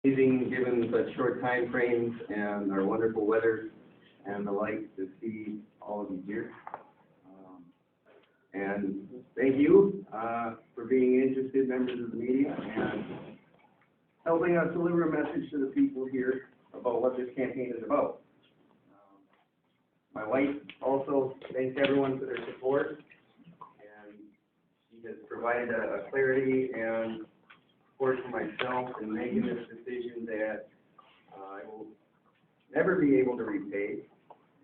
Amazing, given such short time frames and our wonderful weather and the like, to see all of you here. And thank you for being interested members of the media and helping us deliver a message to the people here about what this campaign is about. My wife also thanks everyone for their support, and she has provided a clarity and support for myself in making this decision that I will never be able to repay.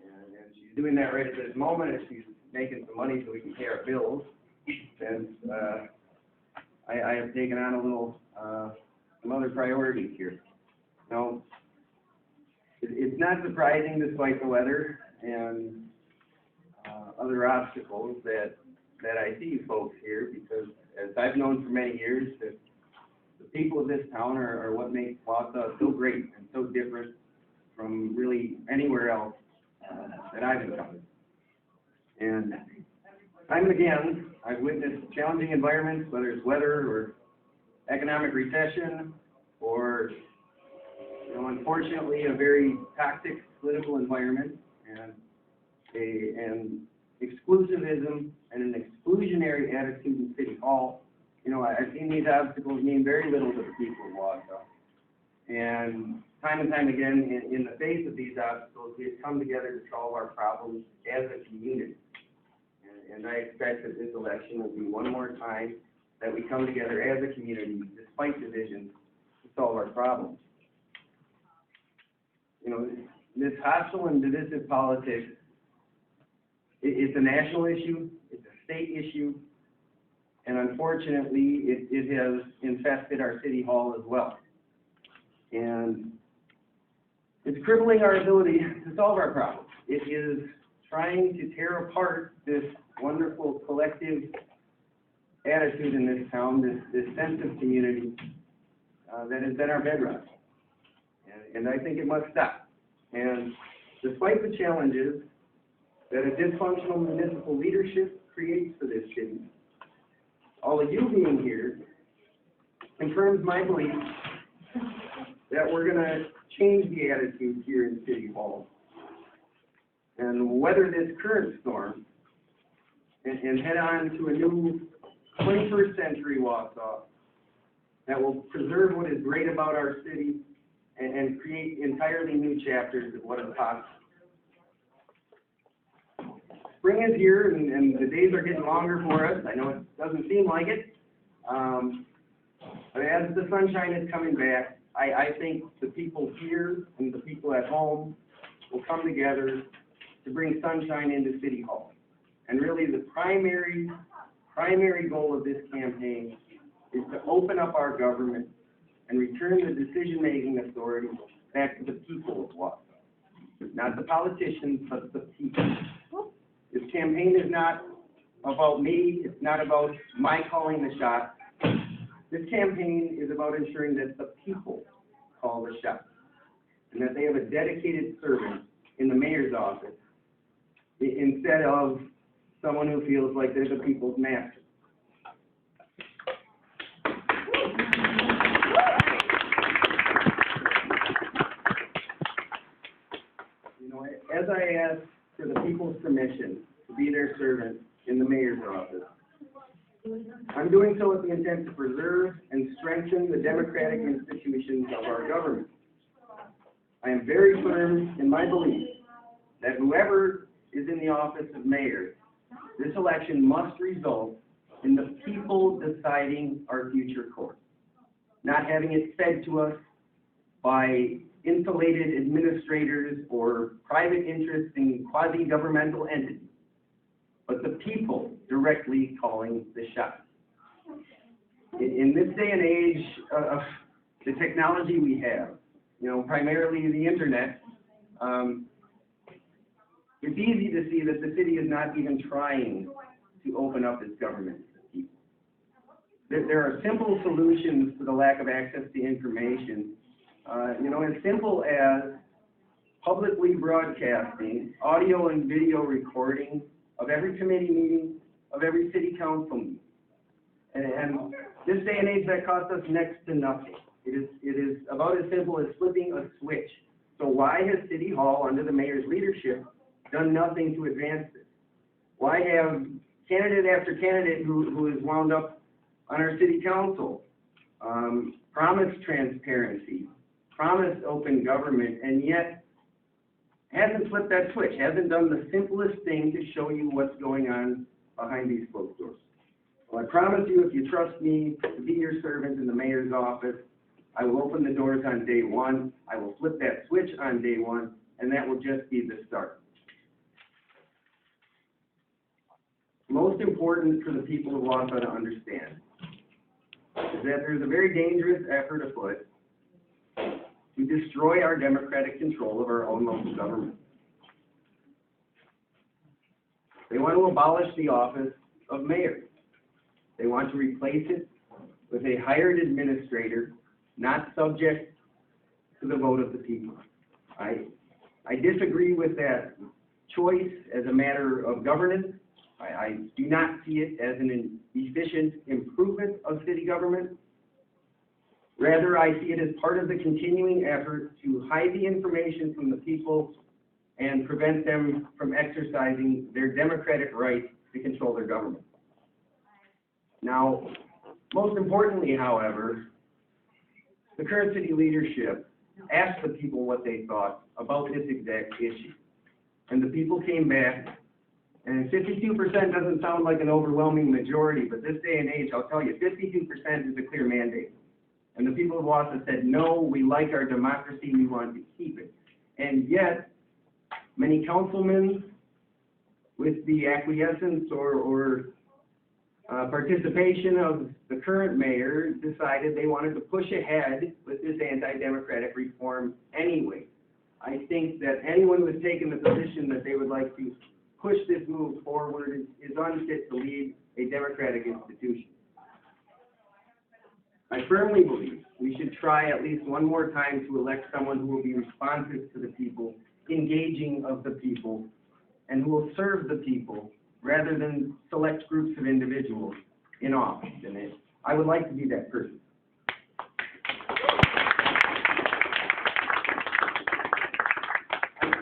And she's doing that right at this moment as she's making some money so we can pay our bills. And I have taken on a little, some other priorities here. Now, it's not surprising, despite the weather and other obstacles, that I see folks here, because as I've known for many years, that the people of this town are what makes Wausau so great and so different from really anywhere else that I've encountered. And time and again, I've witnessed challenging environments, whether it's weather or economic recession or, unfortunately, a very toxic political environment and exclusivism and an exclusionary attitude in City Hall. I've seen these obstacles mean very little to the people of Wausau. And time again, in the face of these obstacles, we have come together to solve our problems as a community. And I expect that this election will be one more time that we come together as a community, despite divisions, to solve our problems. This hostile and divisive politics, it's a national issue, it's a state issue, and unfortunately, it has infested our City Hall as well. And it's crippling our ability to solve our problems. It is trying to tear apart this wonderful collective attitude in this town, this sense of community that has been our bedrock. And I think it must stop. And despite the challenges that a dysfunctional municipal leadership creates for this city, all of you being here confirms my belief that we're going to change the attitude here in City Hall and weather this current storm and head on to a new 21st century Wausau that will preserve what is great about our city and create entirely new chapters of what is possible. Spring is here, and the days are getting longer for us. I know it doesn't seem like it, but as the sunshine is coming back, I think the people here and the people at home will come together to bring sunshine into City Hall. And really the primary goal of this campaign is to open up our government and return the decision-making authority back to the people of Wausau. Not the politicians, but the people. This campaign is not about me, it's not about my calling the shots. This campaign is about ensuring that the people call the shots and that they have a dedicated servant in the mayor's office instead of someone who feels like they're the people's master. As I ask for the people's permission to be their servant in the mayor's office, I'm doing so with the intent to preserve and strengthen the democratic institutions of our government. I am very firm in my belief that whoever is in the office of mayor, this election must result in the people deciding our future course, not having it fed to us by insulated administrators or private interests in quasi-governmental entities, but the people directly calling the shots. In this day and age of the technology we have, primarily the internet, it's easy to see that the city is not even trying to open up its government to the people. There are simple solutions to the lack of access to information, as simple as publicly broadcasting audio and video recording of every committee meeting, of every city council meeting. And this day and age, that costs us next to nothing. It is about as simple as flipping a switch. So why has City Hall, under the mayor's leadership, done nothing to advance this? Why have candidate after candidate who has wound up on our city council promised transparency, promised open government, and yet hasn't flipped that switch, hasn't done the simplest thing to show you what's going on behind these closed doors? Well, I promise you, if you trust me to be your servant in the mayor's office, I will open the doors on day one, I will flip that switch on day one, and that will just be the start. Most important for the people of Wausau to understand is that there's a very dangerous effort afoot to destroy our democratic control of our own local government. They want to abolish the office of mayor. They want to replace it with a hired administrator, not subject to the vote of the people. I disagree with that choice as a matter of governance. I do not see it as an efficient improvement of city government. Rather, I see it as part of the continuing effort to hide the information from the people and prevent them from exercising their democratic right to control their government. Now, most importantly, however, the current city leadership asked the people what they thought about this exact issue. And the people came back, and 52% doesn't sound like an overwhelming majority, but this day and age, I'll tell you, 52% is a clear mandate. And the people of Wausau said, no, we like our democracy, we want to keep it. And yet, many councilmen, with the acquiescence or participation of the current mayor, decided they wanted to push ahead with this anti-democratic reform anyway. I think that anyone who has taken the position that they would like to push this move forward is unfit to lead a democratic institution. I firmly believe we should try at least one more time to elect someone who will be responsive to the people, engaging of the people, and who will serve the people rather than select groups of individuals in office. And I would like to be that person.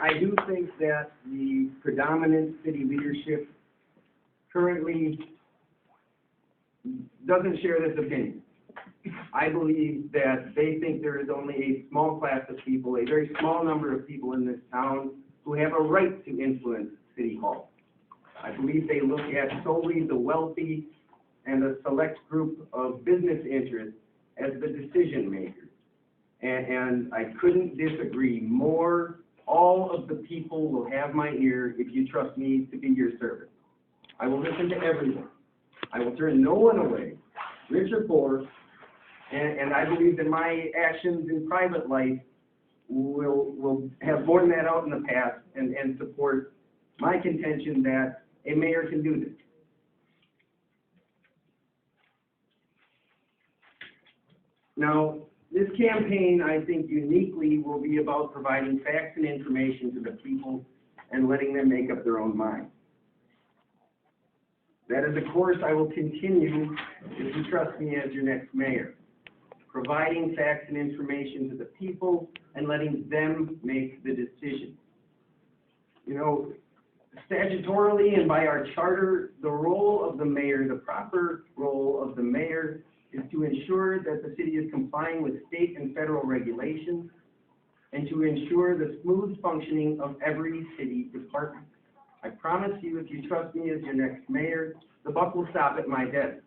I do think that the predominant city leadership currently doesn't share this opinion. I believe that they think there is only a small class of people, a very small number of people in this town who have a right to influence City Hall. I believe they look at solely the wealthy and a select group of business interests as the decision makers. And I couldn't disagree more. All of the people will have my ear if you trust me to be your servant. I will listen to everyone. I will turn no one away, rich or poor, and I believe that my actions in private life will have borne that out in the past and support my contention that a mayor can do this. Now, this campaign, I think, uniquely will be about providing facts and information to the people and letting them make up their own minds. That is a course I will continue if you trust me as your next mayor, providing facts and information to the people and letting them make the decision. You know, statutorily and by our charter, the role of the mayor, the proper role of the mayor, is to ensure that the city is complying with state and federal regulations and to ensure the smooth functioning of every city department. I promise you, if you trust me as your next mayor, the buck will stop at my desk.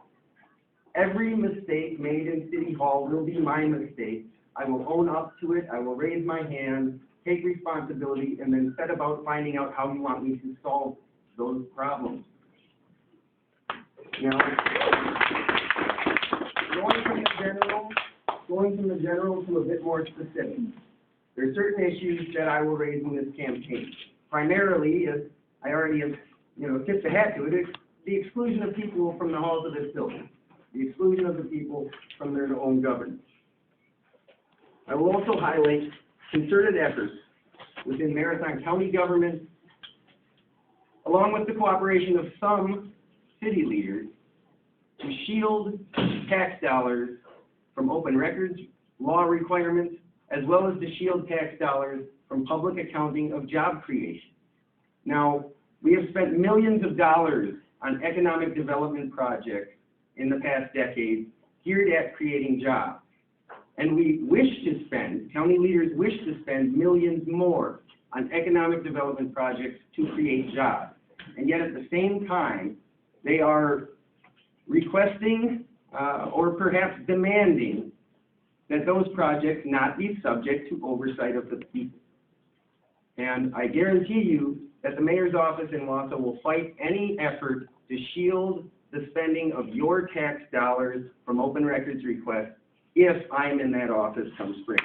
Every mistake made in City Hall will be my mistake. I will own up to it, I will raise my hand, take responsibility, and then set about finding out how you want me to solve those problems. Now, going from the general to a bit more specific. There are certain issues that I will raise in this campaign. Primarily, as I already have, tipped the hat to it, it's the exclusion of people from the halls of this building, the exclusion of the people from their own governance. I will also highlight concerted efforts within Marathon County government, along with the cooperation of some city leaders, to shield tax dollars from open records law requirements, as well as to shield tax dollars from public accounting of job creation. Now, we have spent millions of dollars on economic development projects in the past decade geared at creating jobs. And we wish to spend, county leaders wish to spend millions more on economic development projects to create jobs. And yet at the same time, they are requesting or perhaps demanding that those projects not be subject to oversight of the people. And I guarantee you that the mayor's office in Wausau will fight any effort to shield the spending of your tax dollars from open records requests if I'm in that office come spring.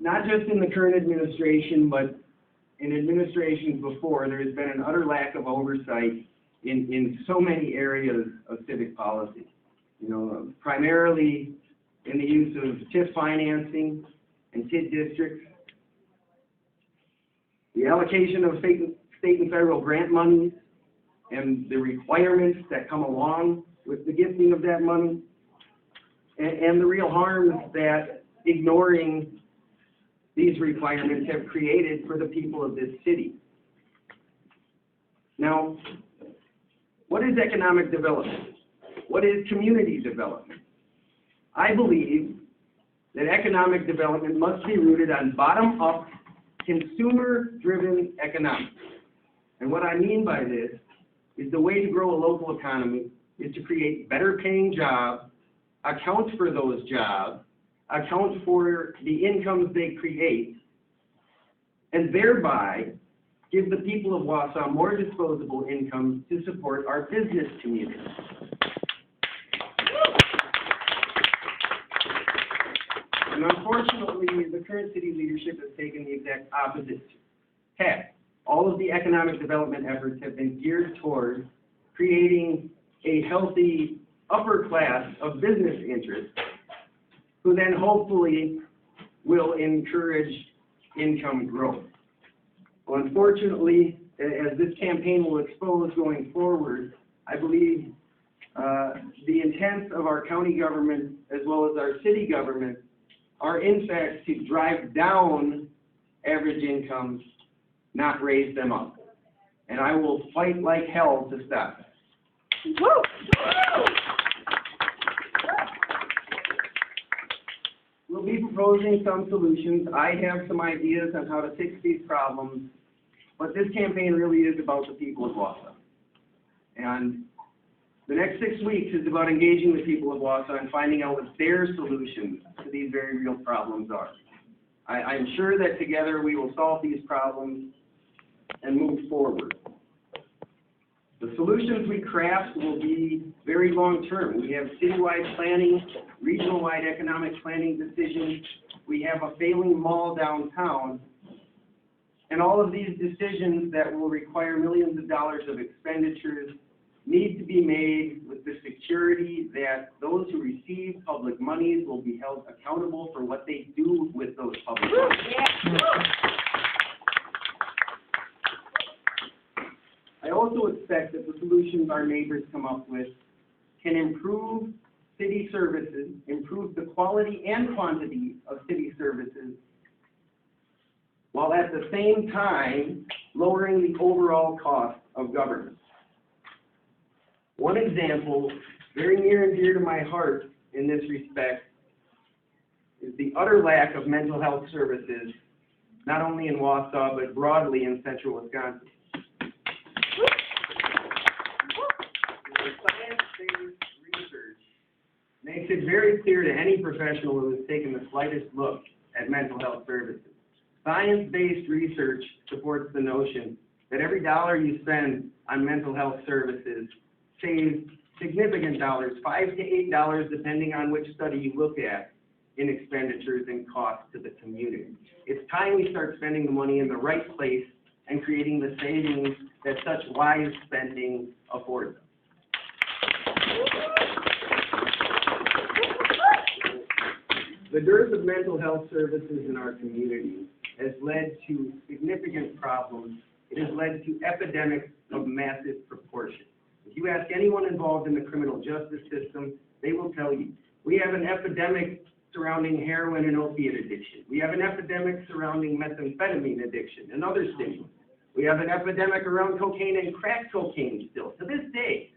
Not just in the current administration, but in administrations before, there has been an utter lack of oversight in so many areas of civic policy. You know, primarily in the use of TIF financing and TID districts, the allocation of state and federal grant monies, and the requirements that come along with the gifting of that money, and the real harms that ignoring these requirements have created for the people of this city. Now, what is economic development? What is community development? I believe that economic development must be rooted on bottom-up, consumer-driven economics. And what I mean by this is the way to grow a local economy is to create better-paying jobs, account for those jobs, account for the incomes they create, and thereby give the people of Wausau more disposable income to support our business community. And unfortunately, the current city leadership has taken the exact opposite tack. All of the economic development efforts have been geared toward creating a healthy upper class of business interests who then hopefully will encourage income growth. Well, unfortunately, as this campaign will expose going forward, I believe the intents of our county government as well as our city government are in fact to drive down average incomes, not raise them up. And I will fight like hell to stop it. Woo! We'll be proposing some solutions. I have some ideas on how to fix these problems, but this campaign really is about the people of Wausau. And the next 6 weeks is about engaging the people of Wausau and finding out what their solutions to these very real problems are. I'm sure that together we will solve these problems and move forward. The solutions we craft will be very long-term. We have citywide planning, regional-wide economic planning decisions. We have a failing mall downtown. And all of these decisions that will require millions of dollars of expenditures need to be made with the security that those who receive public monies will be held accountable for what they do with those public monies. I also expect that the solutions our neighbors come up with can improve city services, improve the quality and quantity of city services, while at the same time lowering the overall cost of government. One example, very near and dear to my heart in this respect, is the utter lack of mental health services, not only in Wausau, but broadly in central Wisconsin. Science-based research makes it very clear to any professional who has taken the slightest look at mental health services. Science-based research supports the notion that every dollar you spend on mental health services saves significant dollars, $5 to $8, depending on which study you look at, in expenditures and costs to the community. It's time we start spending the money in the right place and creating the savings that such wise spending affords us. The dearth of mental health services in our community has led to significant problems. It has led to epidemics of massive proportions. You ask anyone involved in the criminal justice system, they will tell you. We have an epidemic surrounding heroin and opiate addiction. We have an epidemic surrounding methamphetamine addiction and other stimulants. We have an epidemic around cocaine and crack cocaine still. To this day,